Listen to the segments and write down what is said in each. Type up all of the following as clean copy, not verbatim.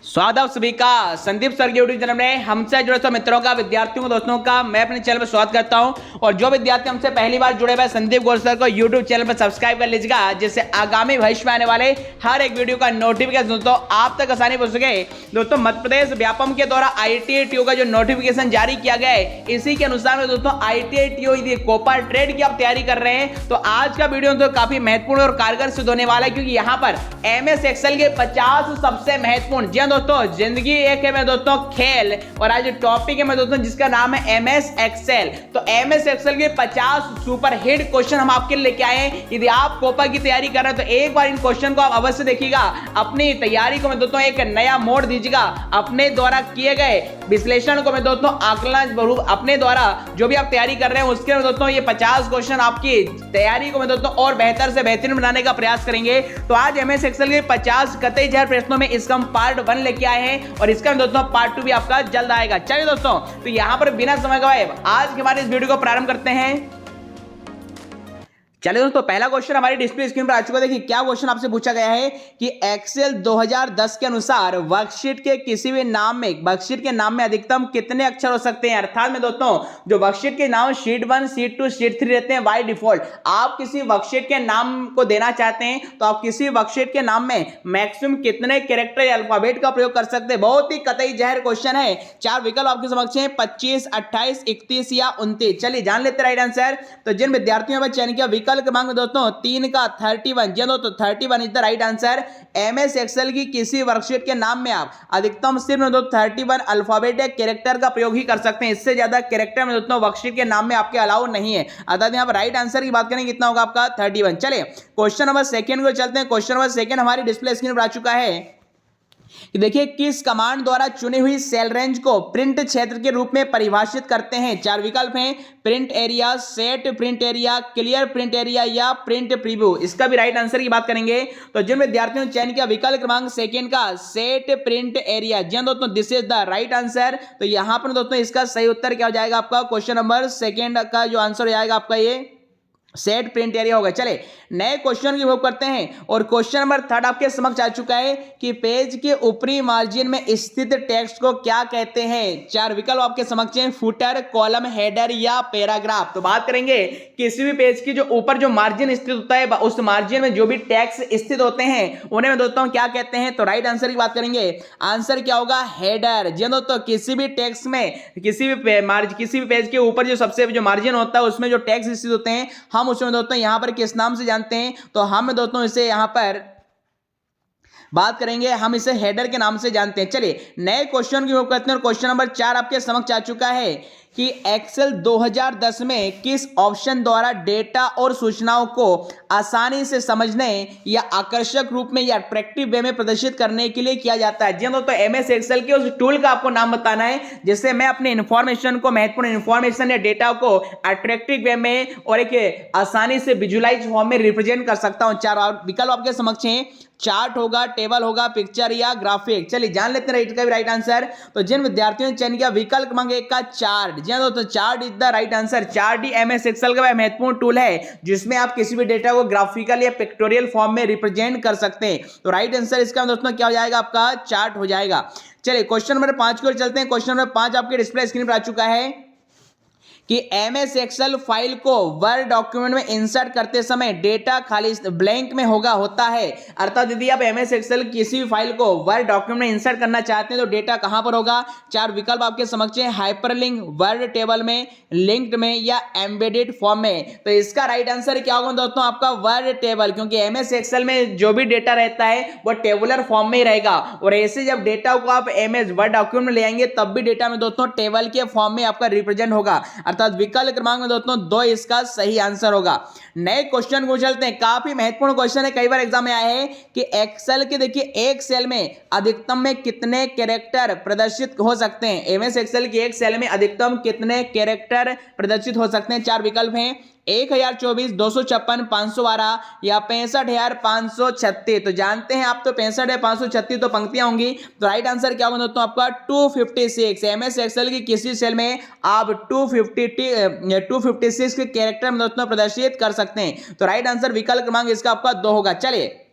स्वागत है सभी का संदीप सर के यूट्यूब चैनल में हमसे जुड़े सब मित्रों का, विद्यार्थियों को, दोस्तों का मैं अपने चैनल पर स्वागत करता हूं। और जो विद्यार्थी हमसे पहली बार जुड़े हुए संदीप गौर सर को यूट्यूब चैनल पर सब्सक्राइब कर लीजिएगा, जिससे आगामी भविष्य में आने वाले हर एक वीडियो का नोटिफिकेशन दोस्तों आप तक आसानी पहुंच सके। दोस्तों मध्य प्रदेश व्यापम के द्वारा IIT TO का जो नोटिफिकेशन जारी किया गया है, इसी के अनुसार में दोस्तों IIT TO कोपा ट्रेड की आप तैयारी कर रहे हैं तो आज का वीडियो तो काफी महत्वपूर्ण और कारगर सिद्ध होने वाला है, क्योंकि यहाँ पर MS एक्सेल के 50 सबसे महत्वपूर्ण, जी दोस्तों जिंदगी एक है मैं दोस्तों खेल, और आज टॉपिक है मैं दोस्तों जिसका नाम है MS एक्सेल। तो MS एक्सेल के 50 सुपर हिट क्वेश्चन हम आपके लिए लेके आए हैं। यदि आप कोपा की तैयारी कर रहे हैं तो एक बार इन क्वेश्चन को आप अवश्य देखिएगा, अपनी तैयारी को मैं दोस्तों एक नया मोड़ दीजिएगा, अपने द्वारा किए गए विश्लेषण को मैं दोस्तों आकलन स्वरूप अपने द्वारा जो भी आप तैयारी कर रहे हैं उसके में दोस्तों ये 50 क्वेश्चन आपकी तैयारी को मैं दोस्तों और बेहतर से बेहतरीन बनाने का प्रयास करेंगे। तो आज MS एक्सेल के 50 कतई जहर प्रश्नों में इसका हम पार्ट 1 लेके आए हैं और इसका दोस्तों पार्ट 2 भी आपका जल्द आएगा। चलिए दोस्तों, तो यहां पर बिना समय गवाए आज के हमारे इस वीडियो को प्रारंभ करते हैं। चलिए दोस्तों, पहला क्वेश्चन हमारी डिस्प्ले स्क्रीन पर आ चुका है। देखिए क्या क्वेश्चन आपसे पूछा गया है कि एक्सेल 2010 के अनुसार वर्कशीट के किसी भी नाम में, वर्कशीट के नाम में अधिकतम कितने अक्षर हो सकते हैं। अर्थात में दोस्तों जो वर्कशीट के नाम शीट 1, शीट 2, शीट 3 रहते हैं बाय डिफॉल्ट, आप किसी वर्कशीट के नाम को देना चाहते हैं तो आप किसी वर्कशीट के नाम में मैक्सिमम कितने कैरेक्टर या अल्फाबेट का प्रयोग कर सकते हैं। बहुत ही कतई जहर क्वेश्चन है। 4 विकल्प आपके समक्ष हैं, 25, 28, 31 या 29। चलिए जान लेते राइट आंसर। तो जिन विद्यार्थियों ने चयन किया विकल्प क्रमांक दोस्तों 3 का 31, जी दोस्तों 31 is the right answer. MS excel की किसी वर्कशीट के नाम में आप अधिकतम सिर्फ दोस्तों 31 अल्फाबेट या कैरेक्टर का प्रयोग ही कर सकते हैं। इससे ज्यादा कैरेक्टर में दोस्तों वर्कशीट के नाम में आपके अलाउ नहीं है। अर्थात यहाँ पर राइट आंसर की बात करें कितना होगा आपका 31। चलिए क्वेश्चन नंबर सेकंड को चलते हैं। क्वेश्चन नंबर सेकंड हमारी डिस्प्ले स्क्रीन पर आ चुका है कि देखिए किस कमांड द्वारा चुनी हुई सेल रेंज को प्रिंट क्षेत्र के रूप में परिभाषित करते हैं। 4 विकल्प हैं, print area, set print area, clear print area या प्रिंट प्रीव्यू। इसका भी राइट आंसर की बात करेंगे तो जिन विद्यार्थियों ने चयन किया विकल्प क्रमांक सेकंड का सेट प्रिंट एरिया, जी दोस्तों this is the right answer. तो यहां पर दोस्तों इसका सही उत्तर क्या हो जाएगा आपका, क्वेश्चन नंबर सेकंड का जो आंसर हो जाएगा आपका ये सेट प्रिंट एरिया होगा। चले नए क्वेश्चन की उपयोग करते हैं और क्वेश्चन नंबर 3 आपके समक्ष आ चुका है कि पेज के ऊपरी मार्जिन में स्थित टेक्स्ट को क्या कहते हैं। 4 विकल्प आपके समक्ष हैं, फुटर, कॉलम, हेडर या पैराग्राफ। तो बात करेंगे किसी भी पेज की जो ऊपर जो मार्जिन स्थित होता है उस मार्जिन में जो भी टेक्स्ट स्थित होते हैं उन्हें मैं दोस्तों क्या कहते हैं। तो राइट आंसर की बात करेंगे, आंसर क्या होगा हेडर। जी दोस्तों किसी भी टेक्स्ट में किसी भी पेज के ऊपर जो सबसे जो मार्जिन होता है उसमें जो टेक्स्ट स्थित होते हैं हम उसमें दोस्तों यहां पर किस नाम से जानते हैं। तो हम दोस्तों इसे यहां पर बात करेंगे, हम इसे हेडर के नाम से जानते हैं। चलिए नए क्वेश्चन की उपयोग करते हैं और क्वेश्चन नंबर 4 आपके समक्ष आ चुका है कि एक्सेल 2010 में किस ऑप्शन द्वारा डेटा और सूचनाओं को आसानी से समझने या आकर्षक रूप में या अट्रैक्टिव वे में प्रदर्शित करने के लिए किया जाता है। जी दोस्तों MS एक्सेल के उस टूल का आपको नाम बताना है जिससे मैं अपने इंफॉर्मेशन को, महत्वपूर्ण इंफॉर्मेशन या डेटा को अट्रैक्टिव वे में और एक आसानी से विजुअलाइज फॉर्म में रिप्रेजेंट कर सकता हूं। 4 विकल्प आपके समक्ष हैं, चार्ट होगा, टेबल होगा, पिक्चर या ग्राफिक। चलिए जान लेते हैं इसका भी राइट आंसर। तो जिन विद्यार्थियों ने चयन किया विकल्प क्रमांक 1 का चार्ट, जी दोस्तों chart is the right answer. Chart ही MS एक्सेल का महत्वपूर्ण टूल है जिसमें आप किसी भी डेटा को ग्राफिकल या पिक्टोरियल फॉर्म में रिप्रेजेंट कर सकते हैं। तो राइट आंसर इसका दोस्तों क्या हो जाएगा आपका चार्ट हो जाएगा। चलिए क्वेश्चन नंबर 5 की ओर चलते हैं। क्वेश्चन नंबर 5 आपके डिस्प्ले स्क्रीन पर आ चुका है कि MS एक्सेल फाइल को वर्ड डॉक्यूमेंट में इंसर्ट करते समय डेटा खाली ब्लैंक में होता है। अर्थात यदि आप MS एक्सेल किसी भी फाइल को वर्ड डॉक्यूमेंट में इंसर्ट करना चाहते हैं तो डेटा कहां पर होगा। 4 विकल्प आपके समक्ष हैं, हाइपरलिंक, वर्ड टेबल में, लिंक्ड में या एम्बेडेड फॉर्म में। तो इसका राइट आंसर क्या होगा दोस्तों आपका वर्ड टेबल, क्योंकि MS एक्सेल में जो भी डेटा रहता है वो टेबुलर फॉर्म में ही रहेगा और ऐसे जब डेटा को आप MS वर्ड डॉक्यूमेंट में ले आएंगे तब भी डेटा में दोस्तों टेबल के फॉर्म में आपका रिप्रेजेंट होगा। अर्थात विकल्प क्रमांक में दोस्तों 2 इसका सही आंसर होगा। नए क्वेश्चन को चलते हैं, काफी महत्वपूर्ण क्वेश्चन है, कई बार एग्जाम में आया है कि एक्सेल के देखिए एक सेल में अधिकतम में कितने कैरेक्टर प्रदर्शित हो सकते हैं। MS एक्सेल के एक सेल में अधिकतम कितने कैरेक्टर प्रदर्शित हो सकते हैं। 4 विकल्प हैं, 1024, 256, 512 या 65,536। तो जानते हैं आप तो 65,536 तो पंक्तियां होंगी। तो राइट आंसर क्या होगा दोस्तों आपका 256। MS एक्सेल की किसी सेल में आप 256 के कैरेक्टर में दोस्तों प्रदर्शित कर सकते हैं। तो राइट आंसर विकल्प क्रमांक इसका आपका 2 होगा। चलिए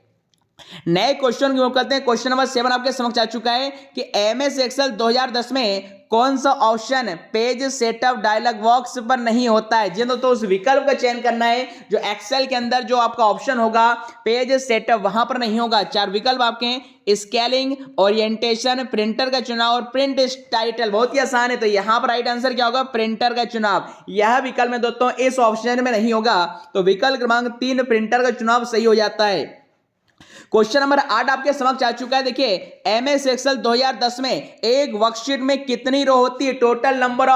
नए क्वेश्चन की ओर करते हैं। क्वेश्चन नंबर 7 आपके समक्ष आ चुका है कि एमएस एक्सेल 2010 में कौन सा option page setup dialog box पर नहीं होता है। जी तो उस विकल्प का चयन करना है जो एक्सेल के अंदर जो आपका ऑप्शन होगा पेज सेटअप वहां पर नहीं होगा। 4 विकल्प आपके हैं, स्केलिंग, ओरिएंटेशन, प्रिंटर का चुनाव और प्रिंट टाइटल। बहुत ही आसान है, तो यहां पर राइट आंसर क्या होगा, प्रिंटर का चुनाव। यह विकल्प में दोस्तों इस ऑप्शन में नहीं होगा, तो विकल्प क्रमांक 3 प्रिंटर का चुनाव सही हो जाता है। क्वेश्चन नंबर 8 आपके समक्ष आ चुका है। देखिए एमएस एक्सेल 2010 में एक वर्कशीट में कितनी रो होती है, टोटल नंबर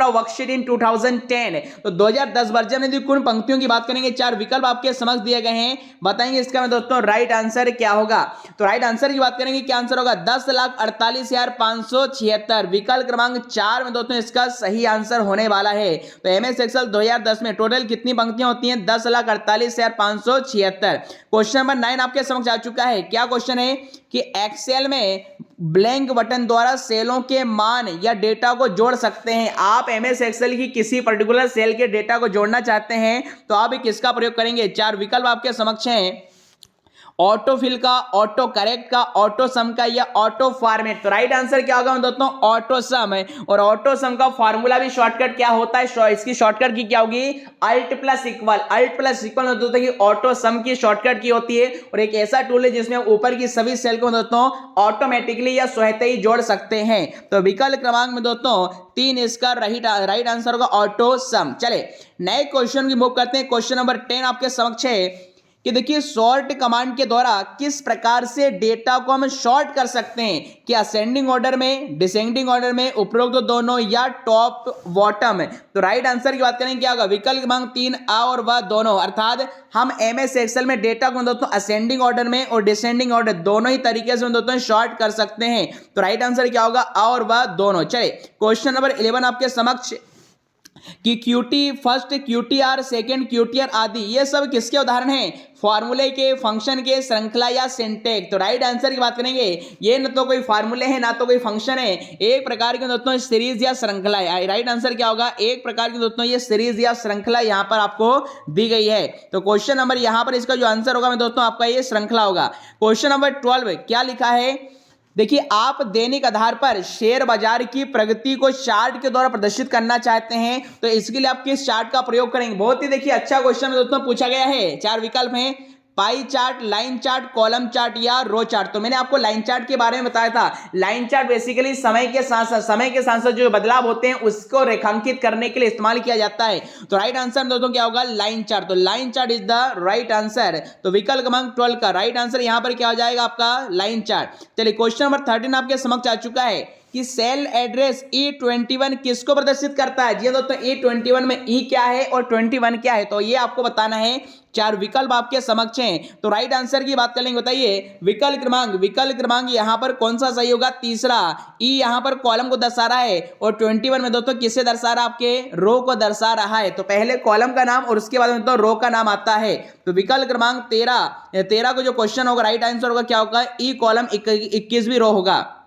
ऑफ वर्कशीट इन 2010। तो 2010 वर्जन में कुल पंक्तियों की बात करेंगे। 4 विकल्प आपके समक्ष दिए गए हैं, बताएंगे इसका में दोस्तों राइट आंसर क्या होगा। तो राइट आंसर की बात करेंगे, क्या आंसर होगा, 10,48,576। विकल्प क्रमांक 4 में दोस्तों इसका सही आंसर होने वाला है। तो एमएस एक्सेल 2010 में टोटल कितनी पंक्तियां होती हैं, 10,48,576। क्वेश्चन नंबर 9 आपके समक्ष आ चुका है। क्या क्वेश्चन है कि एक्सेल में ब्लैंक बटन द्वारा सेलों के मान या डेटा को जोड़ सकते हैं। आप एमएस एक्सेल की किसी पर्टिकुलर सेल के डेटा को जोड़ना चाहते हैं तो आप किसका प्रयोग करेंगे। 4 विकल्प आपके समक्ष हैं, ऑटो फिल का, ऑटो करेक्ट का, ऑटो सम का या ऑटो फॉर्मेट। तो राइट आंसर क्या होगा दोस्तों, ऑटो सम है। और ऑटो सम का फॉर्मूला भी शॉर्टकट क्या होता है, इसकी शॉर्टकट की क्या होगी, alt plus equal. Alt plus equal होता है कि ऑटो सम की शॉर्टकट की होती है, और एक ऐसा टूल है जिसमें ऊपर की सभी सेल को दोस्तों ऑटोमेटिकली या स्वतः ही जोड़ सकते हैं। तो विकल्प क्रमांक में दोस्तों 3 इसका राइट आंसर होगा ऑटो सम। चले नए क्वेश्चन की मूव करते हैं। क्वेश्चन नंबर 10 आपके समक्ष है कि देखिए सॉर्ट कमांड के द्वारा किस प्रकार से डेटा को हम सॉर्ट कर सकते हैं, क्या असेंडिंग ऑर्डर में, डिसेंडिंग ऑर्डर में, उपरोक्त दोनों या टॉप बॉटम। तो राइट आंसर की बात करें क्या होगा, विकल्प क्रमांक 3 आ और व दोनों। अर्थात हम एमएस एक्सेल में डेटा को दोस्तों असेंडिंग ऑर्डर में और डिसेंडिंग ऑर्डर दोनों ही तरीके से दोस्तों सॉर्ट कर सकते हैं। तो राइट आंसर क्या होगा, आ और व दोनों। चले क्वेश्चन नंबर 11 आपके समक्ष कि क्यूटी फर्स्ट, क्यूटीआर सेकंड, क्यूटीआर आदि ये सब किसके उदाहरण हैं, फॉर्मूले के, फंक्शन के, श्रृंखला या सिंटेक्स। तो राइट आंसर की बात करेंगे, ये न तो कोई फॉर्मूले है ना तो कोई फंक्शन है, एक प्रकार के दोस्तों सीरीज या श्रृंखला है। राइट आंसर क्या होगा, एक प्रकार की दोस्तों ये सीरीज या श्रृंखला यहां पर आपको दी गई है। तो क्वेश्चन नंबर यहां पर इसका जो आंसर होगा दोस्तों आपका ये श्रृंखला होगा। क्वेश्चन नंबर 12 क्या लिखा है, देखिए आप दैनिक आधार पर शेयर बाजार की प्रगति को चार्ट के द्वारा प्रदर्शित करना चाहते हैं, तो इसके लिए आप किस चार्ट का प्रयोग करेंगे। बहुत ही देखिए अच्छा क्वेश्चन दोस्तों पूछा गया है। 4 विकल्प हैं, pie chart, line chart, column chart या रो चार्ट। तो मैंने आपको लाइन चार्ट के बारे में बताया था। लाइन चार्ट बेसिकली समय के साथ जो बदलाव होते हैं उसको रेखांकित करने के लिए इस्तेमाल किया जाता है। तो राइट आंसर दोस्तों क्या होगा, लाइन चार्ट। तो line chart is the right answer. तो विकल्प क्रमांक 12 का राइट आंसर यहां पर क्या हो जाएगा आपका, लाइन चार्ट। चलिए क्वेश्चन नंबर 13 आपके समक्ष आ चुका है कि सेल एड्रेस E21 किसको प्रदर्शित करता है। जी दोस्तों E21 में E क्या है और 21 क्या है, तो ये आपको बताना है। 4 विकल्प आपके समक्ष हैं। तो राइट आंसर की बात करेंगे, बताइए विकल्प क्रमांक यहां पर कौन सा सही होगा, तीसरा। E यहां पर कॉलम को दर्शा रहा है और 21 में दोस्तों किसे दर्शा रहा है, आपके रो को दर्शा रहा है। तो पहले कॉलम का नाम और उसके बाद में तो रो का नाम आता है। तो विकल्प क्रमांक 13 को जो क्वेश्चन होगा राइट आंसर होगा क्या होगा, E कॉलम 21वीं रो होगा।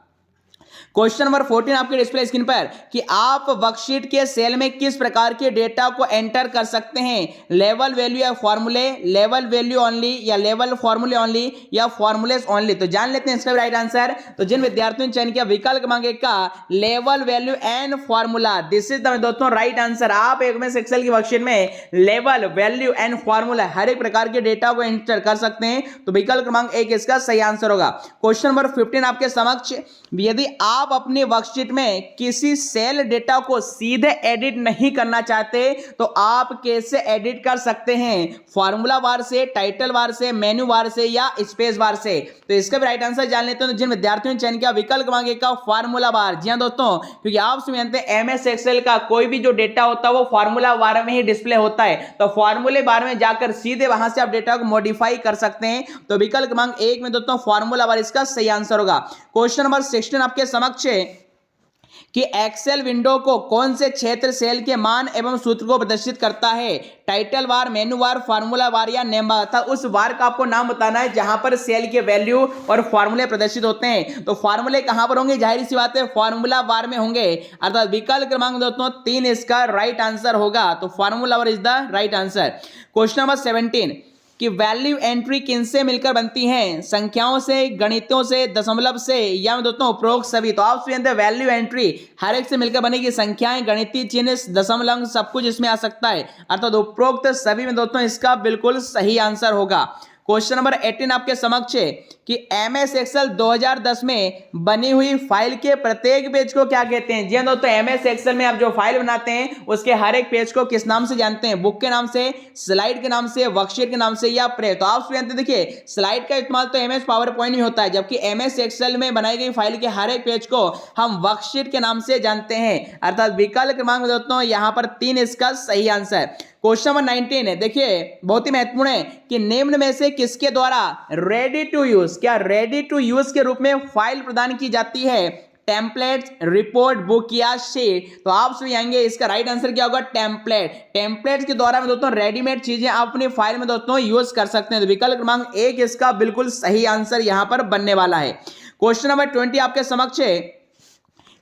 क्वेश्चन नंबर 14 आपके डिस्प्ले स्क्रीन पर कि आप वर्कशीट के सेल में किस प्रकार के डेटा को एंटर कर सकते हैं, लेवल वैल्यू या फॉर्मूले, लेवल वैल्यू ओनली या लेवल फॉर्मूले ओनली या फॉर्मूलेस ओनली। तो जान लेते हैं इसका राइट आंसर। तो जिन विद्यार्थियों ने चयन किया विकल्प क्रमांक 1 का level value and formula, this is the दोस्तों राइट आंसर। आप एमएस एक्सेल की वर्कशीट में लेवल वैल्यू एंड फॉर्मूला हर एक प्रकार के डेटा को एंटर कर सकते हैं। तो विकल्प क्रमांक 1 इसका सही आंसर होगा। क्वेश्चन नंबर 15 आपके समक्ष, यदि आप अपने वर्कशीट में किसी सेल डेटा को सीधे एडिट नहीं करना चाहते तो आप कैसे एडिट कर सकते हैं, फॉर्मूला बार से, टाइटल बार से, मेन्यू बार से या स्पेस बार से। तो इसका भी राइट आंसर जान लेते हैं। तो जिन विद्यार्थियों ने चयन किया विकल्प क्रमांक 1 का फॉर्मूला बार, जी हां दोस्तों, क्योंकि आप जानते हैं एमएस एक्सेल का कोई भी जो डेटा होता है वो फॉर्मूला बार में ही डिस्प्ले होता है। तो फॉर्मूले बार में जाकर सीधे वहां से आप डेटा को मॉडिफाई कर सकते हैं। तो विकल्प क्रमांक 1 में दोस्तों फॉर्मूला बार इसका सही आंसर होगा। क्वेश्चन नंबर 16 आपके समक्ष है कि एक्सेल विंडो को कौन से क्षेत्र सेल के मान एवं सूत्र को प्रदर्शित करता है, टाइटल बार, मेनू बार, फार्मूला बार या नेम बार। था उस बार का आपको नाम बताना है जहां पर सेल के वैल्यू और फार्मूले प्रदर्शित होते हैं। तो फार्मूले कहां पर होंगे, जाहिर सी बात है फार्मूला बार में होंगे। अर्थात विकल्प क्रमांक दोस्तों 3 इसका राइट आंसर होगा। तो formula bar is the right answer. Question number 17 कि वैल्यू एंट्री किनसे मिलकर बनती हैं, संख्याओं से, गणितों से, दशमलव से, या दोस्तों उपरोक्त सभी। तो आप जानते हैं वैल्यू एंट्री हर एक से मिलकर बनेगी, संख्याएं, गणितीय चिन्ह, दशमलव सब कुछ इसमें आ सकता है, अर्थात उपरोक्त सभी में दोस्तों इसका बिल्कुल सही आंसर होगा। क्वेश्चन नंबर 18 आपके समक्ष है कि MS एक्सेल 2010 में बनी हुई फाइल के प्रत्येक पेज को क्या कहते हैं। जी हाँ दोस्तों, MS एक्सेल में आप जो फाइल बनाते हैं उसके हर एक पेज को किस नाम से जानते हैं, बुक के नाम से, स्लाइड के नाम से, वर्कशीट के नाम से, या प्रे। तो आप जानते हैं, देखिए स्लाइड का इस्तेमाल तो MS पावर पॉइंट में होता है, जबकि MS एक्सेल में बनाई गई फाइल के हर एक पेज को हम वर्कशीट के नाम से जानते हैं, अर्थात विकल्प क्रमांक दोस्तों यहाँ पर 3 इसका सही आंसर। क्वेश्चन नंबर 19 है, देखिए बहुत ही महत्वपूर्ण है कि निम्न में से किसके द्वारा रेडी टू यूज, क्या रेडी टू यूज के रूप में फाइल प्रदान की जाती है, टेम्पलेट, रिपोर्ट, बुक या शीट। तो आप सभी आएंगे इसका राइट आंसर क्या होगा, टेम्पलेट। टेम्पलेट के द्वारा में दोस्तों रेडीमेड चीजें आप अपनी फाइल में दोस्तों यूज कर सकते हैं। तो विकल्प क्रमांक 1 इसका बिल्कुल सही आंसर यहां पर बनने वाला है। क्वेश्चन नंबर 20 आपके समक्ष है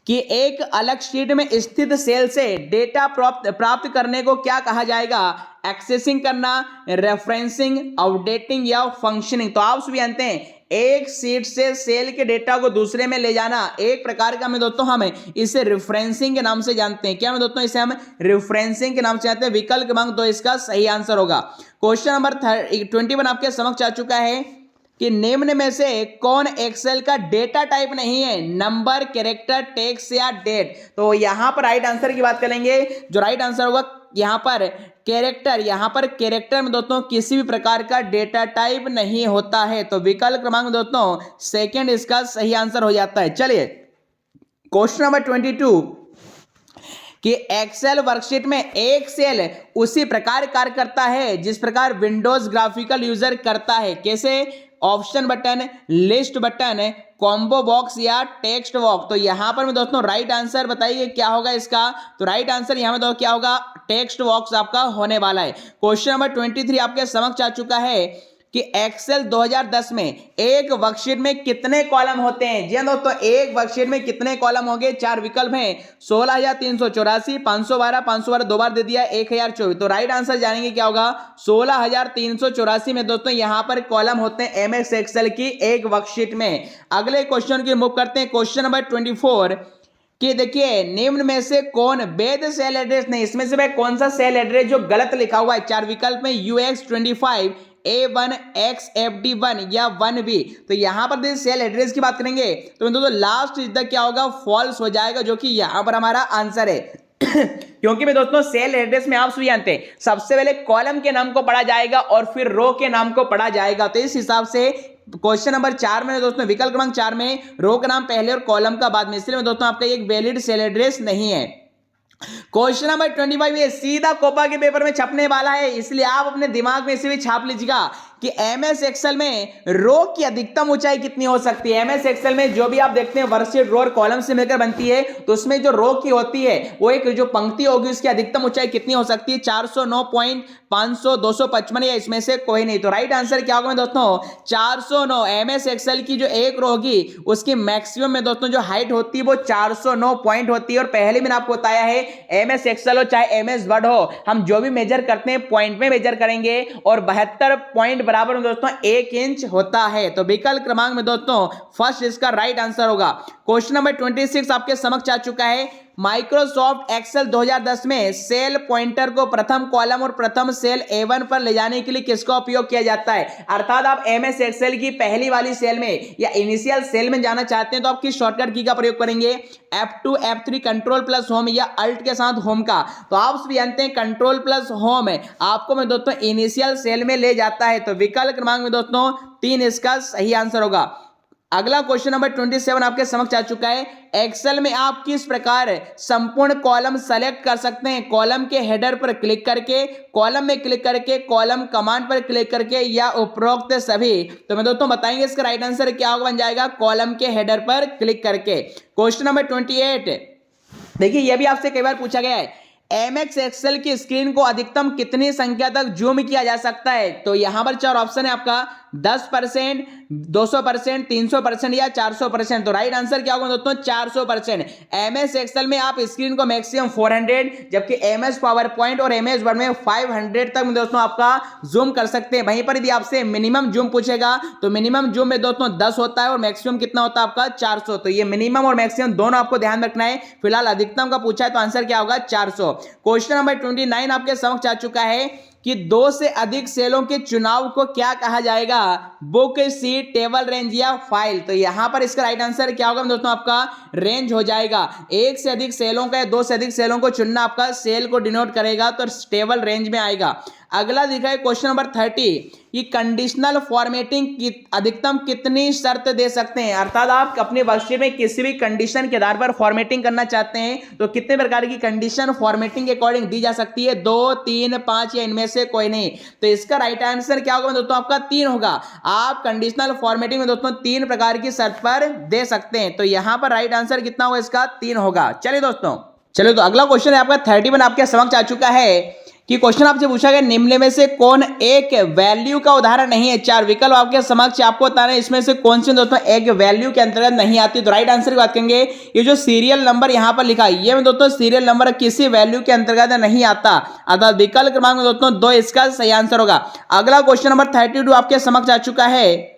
कि एक अलग शीट में स्थित सेल से डेटा प्राप्त करने को क्या कहा जाएगा, एक्सेसिंग करना, रेफरेंसिंग, अपडेटिंग या फंक्शनिंग। तो आप सभी जानते हैं एक सीट से सेल के डेटा को दूसरे में ले जाना एक प्रकार का में दोस्तों हम इसे रेफरेंसिंग के नाम से जानते हैं। क्या में दोस्तों इसे हम रेफरेंसिंग के नाम से जानते हैं। विकल्प क्रमांक 2 इसका सही आंसर होगा। क्वेश्चन नंबर 21 आपके समक्ष आ चुका है कि निम्न में से कौन एक्सेल का डेटा टाइप नहीं है, नंबर, कैरेक्टर, टेक्स्ट या डेट। तो यहां पर राइट आंसर की बात करेंगे, जो राइट आंसर होगा यहां पर कैरेक्टर। यहां पर कैरेक्टर में दोस्तों किसी भी प्रकार का डेटा टाइप नहीं होता है। तो विकल्प क्रमांक दोस्तों सेकंड इसका सही आंसर हो जाता है। चलिए क्वेश्चन नंबर 22 कि एक्सेल वर्कशीट में एक सेल उसी प्रकार कार्य करता है जिस प्रकार विंडोज ग्राफिकल यूजर करता है। कैसे, option button, list button, combo box या टेक्स्ट बॉक्स। तो यहां पर में दोस्तों राइट आंसर बताइए क्या होगा इसका। तो राइट आंसर यहां में दोस्तों क्या होगा, टेक्स्ट बॉक्स आपका होने वाला है। क्वेश्चन नंबर 23 आपके समक्ष आ चुका है कि एक्सेल 2010 में एक वर्कशीट में कितने कॉलम होते हैं। जी दोस्तों, एक वर्कशीट में कितने कॉलम होंगे, 4 विकल्प हैं, 16,384, 512, 512 दो बार दे दिया, 1024। तो राइट आंसर जानेंगे क्या होगा, 16,384 में दोस्तों यहां पर कॉलम होते हैं एमएस एक्सेल की एक वर्कशीट में। अगले क्वेश्चन की मूव करते हैं। क्वेश्चन नंबर 24 कि देखिए निम्न में से कौन वैध सेल एड्रेस नहीं, इसमें से भाई कौन सा सेल एड्रेस जो गलत लिखा हुआ है। 4 विकल्प में UX25, A1, XFD1 या 1B। तो यहां पर सेल एड्रेस की बात करेंगे तो दोस्तों लास्ट इधर क्या होगा, फॉल्स हो जाएगा, जो कि यहां पर हमारा आंसर है। क्योंकि मैं दोस्तों सेल एड्रेस में आप सभी जानते हैं सबसे पहले कॉलम के नाम को पढ़ा जाएगा और फिर रो के नाम को पढ़ा जाएगा। तो इस हिसाब से क्वेश्चन नंबर 4 में दोस्तों विकल्प क्रमांक 4 में रो का नाम पहले और कॉलम का बाद में, इसलिए दोस्तों आपका एक वैलिड सेल एड्रेस नहीं है। क्वेश्चन नंबर 25 ये सीधा कोपा के पेपर में छपने वाला है, इसलिए आप अपने दिमाग में इसे भी छाप लीजिएगा कि एमएस एक्सेल में रो की अधिकतम ऊंचाई कितनी हो सकती है। एमएस एक्सेल में जो भी आप देखते हैं वर्कशीट रो और कॉलम से मिलकर बनती है, तो उसमें जो रो की होती है वो एक जो पंक्ति होगी उसकी अधिकतम ऊंचाई कितनी हो सकती है, 409 पॉइंट, 500, 255 या इसमें से कोई नहीं। तो राइट आंसर क्या होगा दोस्तों, 409। एमएस एक्सेल की जो एक रो होगी उसकी मैक्सिमम में दोस्तों जो हाइट होती है वो 409 पॉइंट होती है। और पहले मैंने आपको बताया है एमएस एक्सेल हो चाहे एमएस वर्ड हो, हम जो भी मेजर करते हैं पॉइंट में मेजर करेंगे और 72 पॉइंट बराबर में दोस्तों 1 इंच होता है। तो विकल्प क्रमांक में दोस्तों फर्स्ट इसका राइट आंसर होगा। क्वेश्चन नंबर 26 आपके समक्ष आ चुका है। माइक्रोसॉफ्ट एक्सेल 2010 में सेल पॉइंटर को प्रथम कॉलम और प्रथम सेल A1 पर ले जाने के लिए किसका उपयोग किया जाता है। अर्थात आप एमएस एक्सेल की पहली वाली सेल में या इनिशियल सेल में जाना चाहते हैं तो आप किस शॉर्टकट की का प्रयोग करेंगे, F2, F3, control plus home या अल्ट के साथ होम का। तो आप सभी जानते हैं कंट्रोल प्लस होम आपको में दोस्तों इनिशियल सेल में ले जाता है। तो विकल्प क्रमांक में दोस्तों 3 इसका सही आंसर होगा। अगला क्वेश्चन नंबर 27 आपके समक्ष आ चुका है। एक्सेल में आप किस प्रकार संपूर्ण कॉलम सेलेक्ट कर सकते हैं, कॉलम के हेडर पर क्लिक करके, कॉलम में क्लिक करके, कॉलम कमांड पर क्लिक करके या उपरोक्त सभी। तो मैं दोस्तों बताएंगे इसका राइट आंसर क्या होगा, बन जाएगा कॉलम के हेडर पर क्लिक करके। क्वेश्चन नंबर 28 देखिए यह भी आपसे कई बार पूछा गया है, एमएस एक्सेल की स्क्रीन को अधिकतम कितनी संख्या तक जूम किया जा सकता है। तो यहां पर 4 ऑप्शन है आपका, 10%, 200%, 300% या 400%? तो राइट आंसर क्या होगा दोस्तों? 400%। एमएस एक्सेल में आप स्क्रीन को मैक्सिमम 400, जबकि एमएस पावर पॉइंट और एमएस वर्ड में 500 तक दोस्तों आपका जूम कर सकते हैं। वहीं पर यदि आपसे मिनिमम जूम पूछेगा तो मिनिमम जूम में दोस्तों 10 होता है और मैक्सिमम कितना होता है आपका? 400। तो ये मिनिमम और मैक्सिमम दोनों आपको ध्यान रखना है। फिलहाल अधिकतम का पूछा है तो आंसर क्या होगा? 400। क्वेश्चन नंबर 29 आपके समक्ष आ चुका है कि दो से अधिक सेलों के चुनाव को क्या कहा जाएगा? बुक, सीट, टेबल, रेंज या फाइल? तो यहां पर इसका राइट आंसर क्या होगा दोस्तों? आपका रेंज हो जाएगा। एक से अधिक सेलों का या दो से अधिक सेलों को चुनना आपका सेल को डिनोट करेगा, तो टेबल रेंज में आएगा। अगला दिखा है क्वेश्चन नंबर 30 कि कंडीशनल फॉर्मेटिंग की अधिकतम कितनी शर्त दे सकते हैं? अर्थात आप अपने वर्कशीट में किसी भी कंडीशन के आधार पर फॉर्मेटिंग करना चाहते हैं तो कितने प्रकार की कंडीशन फॉर्मेटिंग के अकॉर्डिंग दी जा सकती है? 2, 3, 5 या इनमें से कोई नहीं? तो इसका राइट आंसर क्या होगा दोस्तों? आपका 3 होगा। आप कंडीशनल फॉर्मेटिंग में दोस्तों 3 प्रकार की शर्त पर दे सकते हैं। तो यहां पर राइट आंसर कितना होगा? इसका 3 होगा। चलिए दोस्तों, चलिए तो अगला क्वेश्चन है आपका 31 आपके समक्ष आ चुका है कि क्वेश्चन आपसे पूछा गया निम्न में से कौन एक वैल्यू का उदाहरण नहीं है? 4 विकल्प आपके समक्ष, आपको बताना है इसमें से कौन से दोस्तों एक वैल्यू के अंतर्गत नहीं आती। तो राइट आंसर की बात करेंगे, ये जो सीरियल नंबर यहां पर लिखा है ये दोस्तों सीरियल नंबर किसी वैल्यू के अंतर्गत नहीं आता, अर्थात विकल्प क्रमांक में दोस्तों 2 इसका सही आंसर होगा। अगला क्वेश्चन नंबर 32 आपके समक्ष आ चुका है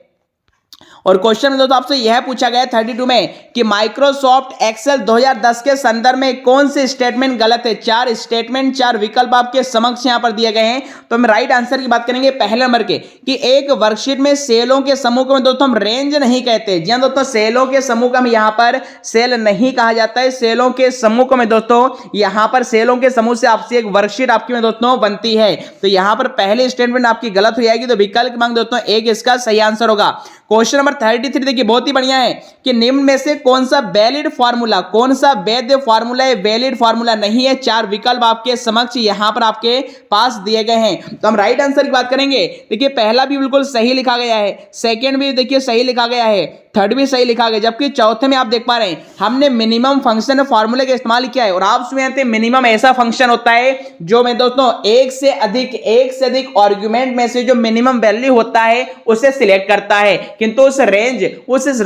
और क्वेश्चन में दोस्तों आपसे यह पूछा गया 32 में कि माइक्रोसॉफ्ट एक्सेल 2010 के संदर्भ में कौन से स्टेटमेंट गलत है? 4 स्टेटमेंट, 4 विकल्प आपके समक्ष यहां पर दिए गए हैं। तो हम राइट आंसर की बात करेंगे पहले नंबर के कि एक वर्कशीट में सेलों के समूह को दोस्तों हम रेंज नहीं कहते। जी दोस्तों, सेलों के समूह को हम यहां पर सेल नहीं कहा जाता है। सेलों के समूह को में दोस्तों यहां पर सेलों के समूह से आपसे एक वर्कशीट आपकी में दोस्तों बनती है। तो यहां पर पहले स्टेटमेंट आपकी गलत हो जाएगी, तो विकल्प क्रमांक दोस्तों 1 इसका सही आंसर होगा। क्वेश्चन नंबर 33 देखिए बहुत ही बढ़िया है कि निम्न में से कौन सा वैलिड फार्मूला, कौन सा वैध फार्मूला है? वैलिड फार्मूला नहीं है। 4 विकल्प आपके समक्ष यहां पर आपके पास दिए गए हैं। तो हम राइट आंसर की बात करेंगे। देखिए पहला भी बिल्कुल सही लिखा गया है, सेकंड भी देखिए सही लिखा गया है, थर्ड भी सही लिखा गया, जबकि चौथे में आप देख पा रहे हैं हमने मिनिमम फंक्शन फार्मूले का इस्तेमाल किया है। और आप सुनते हैं मिनिमम ऐसा फंक्शन होता है जो में दोस्तों एक से अधिक आर्गुमेंट में से जो मिनिमम वैल्यू होता है उसे सिलेक्ट करता है। किंतु उस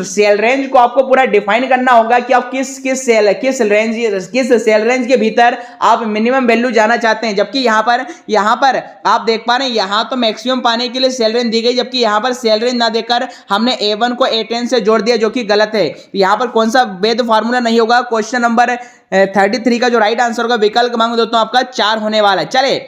सेल रेंज को आपको पूरा डिफाइन करना होगा कि आप किस सेल रेंज के भीतर आप मिनिमम वैल्यू जाना चाहते हैं। जबकि यहां पर आप देख पा रहे हैं यहां तो मैक्सिमम पाने के लिए सेल रेंज दी गई, जबकि यहां पर सेल रेंज ना देकर हमने A1 को A10 से जोड़ दिया, जो कि गलत है। यहां पर कौन सा वैध फार्मूला नहीं होगा? क्वेश्चन नंबर 33 का जो राइट आंसर होगा विकल्प क्रमांक दोस्तों आपका 4 होने वाला है। चले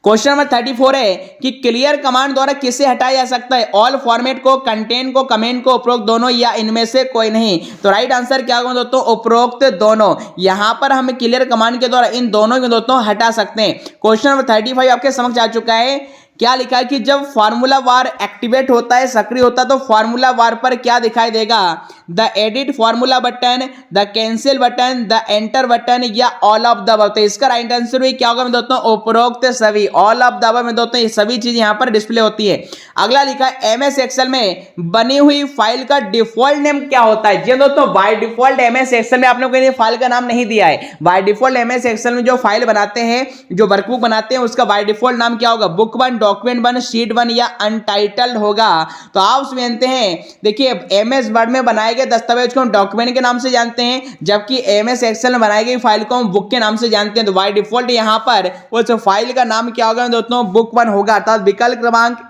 क्वेश्चन नंबर 34 है कि क्लियर कमांड द्वारा किसे हटाया जा सकता है? ऑल फॉर्मेट को, कंटेंट को, कमेंट को, उपरोक्त दोनों या इनमें से कोई नहीं? तो राइट आंसर क्या होगा दोस्तों? उपरोक्त दोनों। यहां पर हम क्लियर कमांड के द्वारा इन दोनों को दोस्तों हटा सकते हैं। क्वेश्चन नंबर 35 आपके समक्ष आ चुका है। क्या लिखा है कि जब फार्मूला बार एक्टिवेट होता है, सक्रिय होता है, तो फार्मूला बार पर क्या दिखाई देगा? The edit formula button, the cancel button, the enter button या ऑल ऑफ द अबव? तो इसका राइट आंसर भी क्या होगा दोस्तों? उपरोक्त सभी, ऑल ऑफ द अबव में दोस्तों ये सभी चीज यहां पर डिस्प्ले होती है। अगला लिखा है एमएस एक्सेल में बनी हुई फाइल का डिफॉल्ट नेम क्या होता है? जी दोस्तों, बाय डिफॉल्ट एमएस एक्सेल में आपने कोई फाइल का नाम नहीं दिया है। बाय डिफॉल्ट एमएस एक्सेल में जो फाइल बनाते हैं, जो वर्कबुक बनाते हैं, उसका बाय डिफॉल्ट नाम क्या होगा? बुक 1, डॉक्यूमेंट 1, शीट 1 या अनटाइटल्ड होगा। तो आप सुनते हैं देखिए एमएस वर्ड में बनाए गए दस्तावेज को हम डॉक्यूमेंट के नाम से जानते हैं, जबकि एमएस एक्सेल में बनाई गई फाइल को हम बुक के नाम से जानते हैं। तो बाय डिफॉल्ट यहां पर उस फाइल का नाम क्या होगा दोस्तों? बुक 1 होगा, अर्थात विकल्प क्रमांक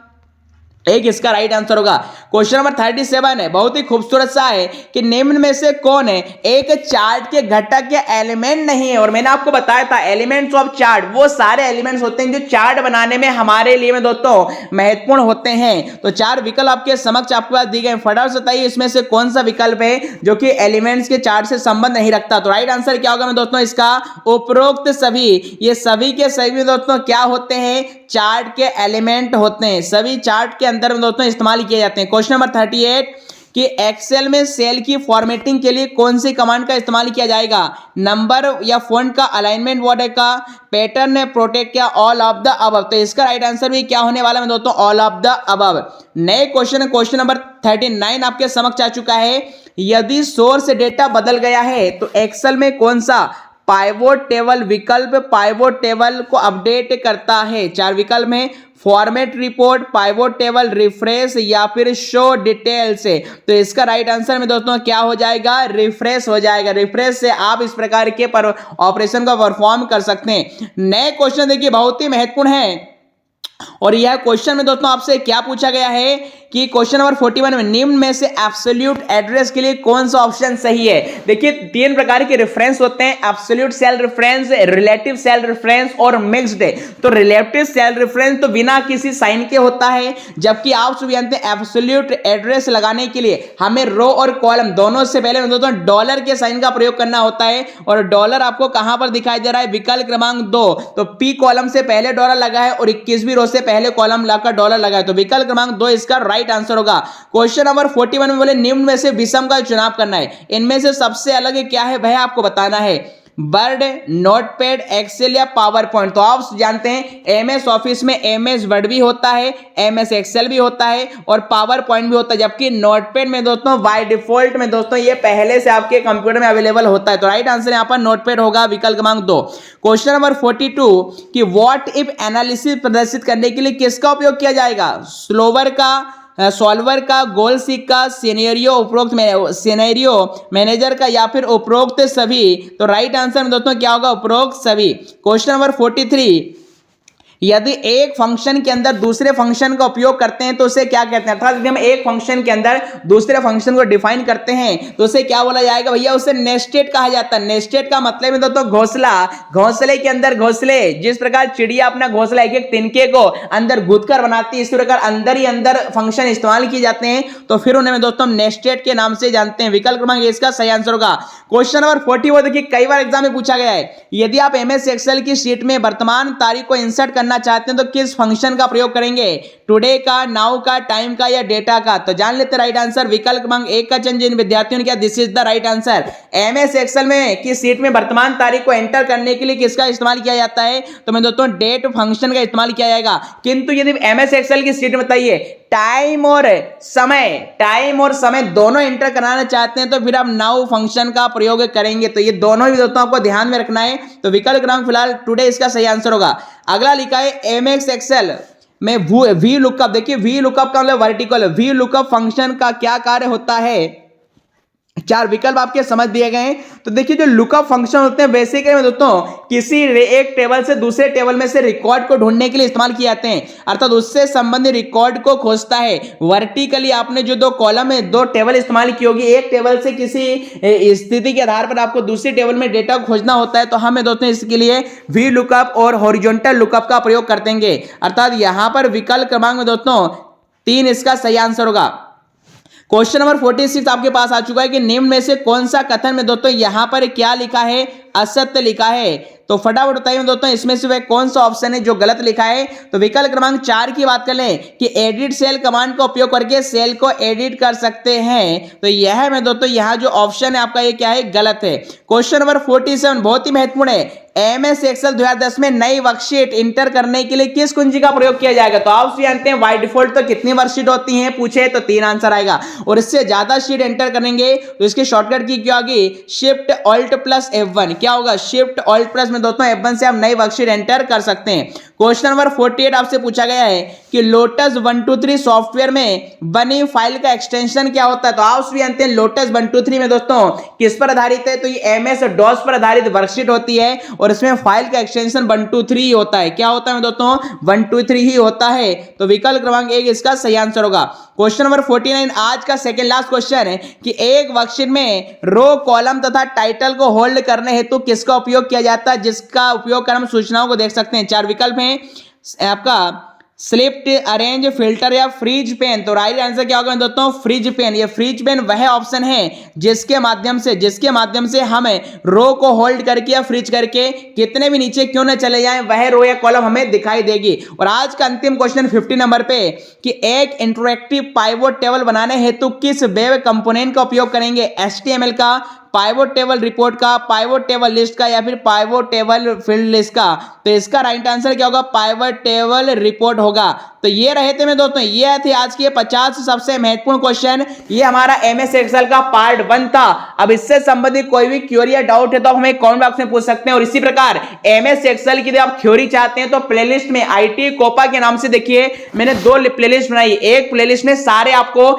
1 इसका राइट आंसर होगा। क्वेश्चन नंबर 37 है, बहुत ही खूबसूरत सा है कि निम्न में से कौन है एक चार्ट के घटक या एलिमेंट नहीं है? और मैंने आपको बताया था एलिमेंट्स ऑफ चार्ट वो सारे एलिमेंट्स होते हैं जो चार्ट बनाने में हमारे लिए में दोस्तों महत्वपूर्ण होते हैं। तो 4 विकल्प आपके समक्ष आपके पास दिए गए, फटाफट से बताइए इसमें से कौन सा विकल्प है जो कि एलिमेंट्स के चार्ट से संबंध नहीं रखता? तो राइट आंसर क्या होगा दोस्तों? इसका उपरोक्त सभी। ये सभी के सभी दोस्तों क्या होते हैं? चार्ट के एलिमेंट होते हैं, सभी चार्ट के अंदर में दोस्तों इस्तेमाल किए जाते हैं। क्वेश्चन नंबर 38 कि एक्सेल में सेल की फॉर्मेटिंग के लिए कौन सी कमांड का इस्तेमाल किया जाएगा? नंबर या फॉन्ट का, अलाइनमेंट बॉर्डर का, पैटर्न प्रोटेक्ट या ऑल ऑफ द अबव? तो इसका राइट आंसर भी क्या होने वाला है दोस्तों? All of the above. नए क्वेश्चन नंबर 39 आपके समक्ष आ चुका है। यदि सोर्स डेटा बदल गया है तो एक्सेल में कौन सा पाइवोट टेबल विकल्प पाइवोट टेबल को अपडेट करता है। 4 विकल्प में format report, pivot table, refresh या फिर शो डिटेल्स है। तो इसका राइट आंसर में दोस्तों क्या हो जाएगा, रिफ्रेश हो जाएगा। रिफ्रेश से आप इस प्रकार के ऑपरेशन को परफॉर्म कर सकते हैं। नए क्वेश्चन देखिए बहुत ही महत्वपूर्ण है और यह क्वेश्चन में दोस्तों आपसे क्या पूछा गया है कि क्वेश्चन नंबर 41 में निम्न में से एब्सोल्यूट एड्रेस के लिए कौन सा ऑप्शन सही है। देखिए 3 प्रकार के रेफरेंस होते हैं, absolute cell reference, relative cell reference और मिक्स्ड है। तो रिलेटिव सेल रेफरेंस तो बिना किसी साइन के होता है, जबकि आप सब जानते हैं एब्सोल्यूट एड्रेस लगाने के लिए हमें रो और कॉलम दोनों से पहले दोस्तों डॉलर के साइन का प्रयोग करना होता है। और डॉलर आपको कहां पर दिखाई दे रहा है, विकल्प क्रमांक 2। तो पी कॉलम से पहले डॉलर लगा है और 21वीं रो से पहले कॉलम लाकर डॉलर लगा है। तो विकल्प क्रमांक 2 इसका राइट आंसर होगा। क्वेश्चन नंबर 41 में बोले निम्न में से विषम का चुनाव करना है, इनमें से सबसे अलग क्या है वह आपको बताना है। वर्ड, नोटपैड, एक्सेल या पावर पॉइंट। तो आप जानते हैं एमएस ऑफिस में एमएस वर्ड भी होता है, एमएस एक्सेल भी होता है और पावर पॉइंट भी होता है, जबकि नोटपैड में दोस्तों बाय डिफॉल्ट में दोस्तों ये पहले से आपके कंप्यूटर में अवेलेबल होता है। तो राइट आंसर यहां पर नोटपैड होगा, विकल्प क्रमांक 2। क्वेश्चन नंबर 42 कि व्हाट इफ एनालिसिस प्रदर्शित करने के लिए किसका उपयोग किया जाएगा, स्लोवर का, सॉल्वर का, गोल सीक का, सिनेरियो उपरोक्त सिनेरियो मैनेजर का या फिर उपरोक्त सभी। तो राइट आंसर में दोस्तों क्या होगा, उपरोक्त सभी। क्वेश्चन नंबर 43 यदि एक फंक्शन के अंदर दूसरे फंक्शन का उपयोग करते हैं तो उसे क्या कहते हैं। अर्थात यदि हम एक फंक्शन के अंदर दूसरे फंक्शन को डिफाइन करते हैं तो उसे क्या बोला जाएगा भैया, उसे नेस्टेड कहा जाता है। नेस्टेड का मतलब है दोस्तों घोंसला, घोंसले के अंदर घोंसले। जिस प्रकार चिड़िया अपना घोंसला एक एक तिनके को अंदर गुदकर बनाती है, इसी प्रकार अंदर ही अंदर फंक्शन इस्तेमाल किए जाते हैं, तो फिर उन्हें दोस्तों नेस्टेड के नाम से जानते हैं। विकल्प क्रमांक इसका सही आंसर होगा। क्वेश्चन नंबर 41 देखिए कई बार एग्जाम में पूछा गया है, यदि आप एमएस एक्सेल की शीट में वर्तमान तारीख को इंसर्ट करना चाहते हैं तो किस फंक्शन का प्रयोग करेंगे, टुडे का, नाउ का, टाइम का या डेटा का। तो जान लेते राइट आंसर। विकल्प क्रमांक 1 का चयन जिन विद्यार्थियों ने किया, this is the right answer. MS excel में की शीट में वर्तमान तारीख को एंटर करने के लिए किसका इस्तेमाल किया जाता है, तो मैं दोस्तों डेट फंक्शन का इस्तेमाल किया जाएगा। किंतु यदि एमएस एक्सेल की शीट में बताइए टाइम और समय दोनों एंटर कराना चाहते हैं तो फिर आप नाउ फंक्शन का प्रयोग करेंगे। तो ये दोनों भी दोस्तों आपको ध्यान में रखना है। तो विकल्प क्रमांक फिलहाल टुडे इसका सही आंसर होगा। अगला लिखा है एमएस एक्सेल में वी लुकअप। देखिए वी लुकअप का मतलब वर्टिकल, वी लुकअप फंक्शन का क्या कार्य होता है। 4 विकल्प आपके समझ दिए गए हैं। तो देखिए जो लुकअप फंक्शन होते हैं बेसिकली में दोस्तों किसी एक टेबल से दूसरे टेबल में से रिकॉर्ड को ढूंढने के लिए इस्तेमाल किए जाते हैं, अर्थात उससे संबंधित रिकॉर्ड को खोजता है। वर्टिकली आपने जो 2 कॉलम में 2 टेबल इस्तेमाल की होगी, एक टेबल से किसी स्थिति के आधार पर आपको दूसरी टेबल में डेटा खोजना होता है, तो हमें दोस्तों इसके लिए वी लुकअप और हॉरिजॉन्टल लुकअप का प्रयोग कर देंगे। अर्थात यहां पर विकल्प क्रमांक में दोस्तों 3 इसका सही आंसर होगा। क्वेश्चन नंबर 46 आपके पास आ चुका है कि निम्न में से कौन सा कथन में दोस्तों यहां पर क्या लिखा है, असत्य लिखा है। तो फटाफट बताइए दोस्तों इसमें से वह कौन सा ऑप्शन है जो गलत लिखा है। तो विकल्प क्रमांक 4 की बात कर लें कि एडिट सेल कमांड का उपयोग करके सेल को एडिट कर सकते हैं, तो यह में दोस्तों यहां जो ऑप्शन है आपका ये क्या है, गलत है। क्वेश्चन नंबर 47 बहुत ही महत्वपूर्ण है, एमएस एक्सेल 2010 में नई वर्कशीट इंटर करने के लिए किस कुंजी का प्रयोग किया जाएगा। तो आप जानते हैं बाय डिफॉल्ट तो कितनी वर्कशीट होती हैं, पूछे तो 3 आंसर आएगा, और इससे ज्यादा शीट एंटर करेंगे तो इसकी शॉर्टकट की क्या होगी, शिफ्ट ऑल्ट प्लस F1। क्या होगा, शिफ्ट ऑल्ट प्लस में दोस्तों F1 से आप नई वर्कशीट एंटर कर सकते हैं। क्वेश्चन नंबर 48 आपसे पूछा गया है कि लोटस 123 सॉफ्टवेयर में बनी फाइल का एक्सटेंशन क्या होता है। तो आप भी जानते हैं लोटस 123 में दोस्तों किस पर आधारित है, तो ये एमएस डॉस पर आधारित वर्कशीट होती है और इसमें फाइल का एक्सटेंशन 123 होता है। क्या होता है दोस्तों, 123 ही होता है। तो विकल्प क्रमांक 1 इसका सही आंसर होगा। क्वेश्चन नंबर 49 आज का सेकंड लास्ट क्वेश्चन है कि एक वर्कशीट में रो, कॉलम तथा टाइटल को होल्ड करने हेतु किसका उपयोग किया जाता है, जिसका उपयोग कर हम सूचनाओं को देख सकते हैं। 4 विकल्प हैं आपका स्लिप्ट, अरेंज, फिल्टर या फ्रीज पेन। तो राइट आंसर क्या होगा दोस्तों, फ्रीज पेन। ये फ्रीज पेन वह ऑप्शन है जिसके माध्यम से हम रो को होल्ड करके या फ्रीज करके कितने भी नीचे क्यों न चले जाएं वह रो या कॉलम हमें दिखाई देगी। और आज का अंतिम क्वेश्चन 50 नंबर पे कि एक इंटरैक्टिव पाइवोट टेबल बनाने हेतु किस वेब कंपोनेंट का उपयोग करेंगे, HTML का, पाइवोट टेबल रिपोर्ट का, पाइवोट टेबल लिस्ट का, या फिर पाइवोट टेबल फील्ड लिस्ट का? तो इसका राइट आंसर क्या होगा? पाइवोट टेबल रिपोर्ट होगा। तो ये रहे थे मेरे दोस्तों, ये थे आज के 50 सबसे महत्वपूर्ण क्वेश्चन। ये हमारा एमएस एक्सेल का पार्ट 1 था। अब इससे संबंधित कोई भी क्वेरी या डाउट है तो हमें कमेंट बॉक्स में पूछ सकते हैं। और इसी प्रकार एमएस एक्सेल की यदि आप थ्योरी चाहते हैं तो प्लेलिस्ट में आईटी कोपा के नाम से देखिए मैंने 2 प्लेलिस्ट बनाई। एक प्लेलिस्ट में सारे आपको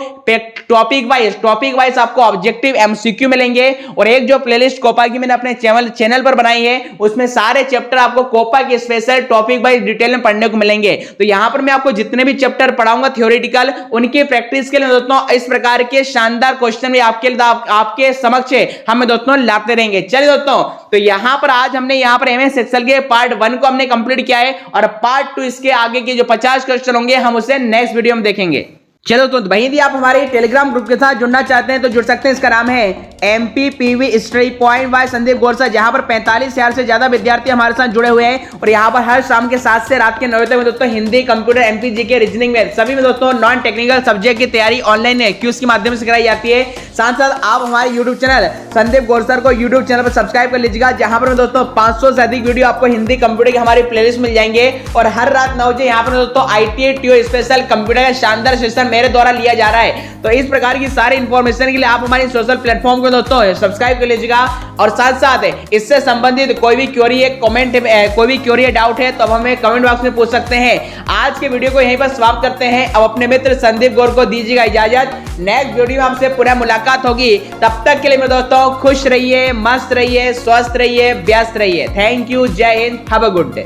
टॉपिक वाइज आपको ऑब्जेक्टिव एमसीक्यू मिलेंगे, और एक जो प्लेलिस्ट कोपा की मैंने अपने चैनल पर बनाई है उसमें सारे चैप्टर आपको कोपा के स्पेशल टॉपिक वाइज डिटेल में पढ़ने को मिलेंगे। तो यहां पर मैं आपको जितने भी चैप्टर पढ़ाऊंगा थ्योरेटिकल, उनकी प्रैक्टिस के लिए दोस्तों इस प्रकार के शानदार क्वेश्चन भी आपके समक्ष हम दोस्तों लाते रहेंगे। चलिए दोस्तों, तो यहां पर आज हमने यहां पर एमएस एक्सेल के पार्ट 1 को हमने कंप्लीट किया है, और पार्ट 2 इसके आगे के जो 50 क्वेश्चन होंगे हम उसे नेक्स्ट वीडियो में देखेंगे। चलो तो भाई यदि आप हमारे टेलीग्राम ग्रुप के साथ जुड़ना चाहते हैं तो जुड़ सकते हैं। इसका नाम है MPPV study point by Sandeep Gorsa, जहां पर 45,000 से ज्यादा विद्यार्थी हमारे साथ जुड़े हुए हैं, और यहां पर हर शाम के 7 से रात के 9 बजे तक दोस्तों हिंदी, कंप्यूटर, एमपीजी के रीजनिंग में सभी में दोस्तों नॉन टेक्निकल सब्जेक्ट की तैयारी ऑनलाइन क्यूज के माध्यम से कराई जाती है। साथ साथ आप हमारे यूट्यूब चैनल संदीप गोरसर को यूट्यूब चैनल पर सब्सक्राइब कर लीजिएगा, जहां पर दोस्तों 500 से अधिक वीडियो आपको हिंदी, कंप्यूटर की हमारी प्लेलिस्ट मिल जाएंगे। और हर रात 9 बजे यहाँ पर दोस्तों ITA TO स्पेशल कंप्यूटर का शानदार सेशन मेरे द्वारा लिया जा रहा है। तो इस प्रकार की सारी इंफॉर्मेशन के लिए आप हमारे सोशल प्लेटफॉर्म को दोस्तों सब्सक्राइब कर लीजिएगा। और साथ साथ इससे संबंधित कोई भी क्वेरी है, कमेंट कोई भी क्वेरी या डाउट है तो अब हमें कमेंट बॉक्स में पूछ सकते हैं। आज के वीडियो को यहीं पर समाप्त करते हैं। अब अपने मित्र संदीप गौर को दीजिएगा इजाजत। नेक्स्ट वीडियो में आपसे पुनः मुलाकात होगी। तब तक के लिए मेरे दोस्तों खुश रहिए, मस्त रहिए, स्वस्थ रहिए, व्यस्त रहिए। थैंक यू, जय Hind, have a good day.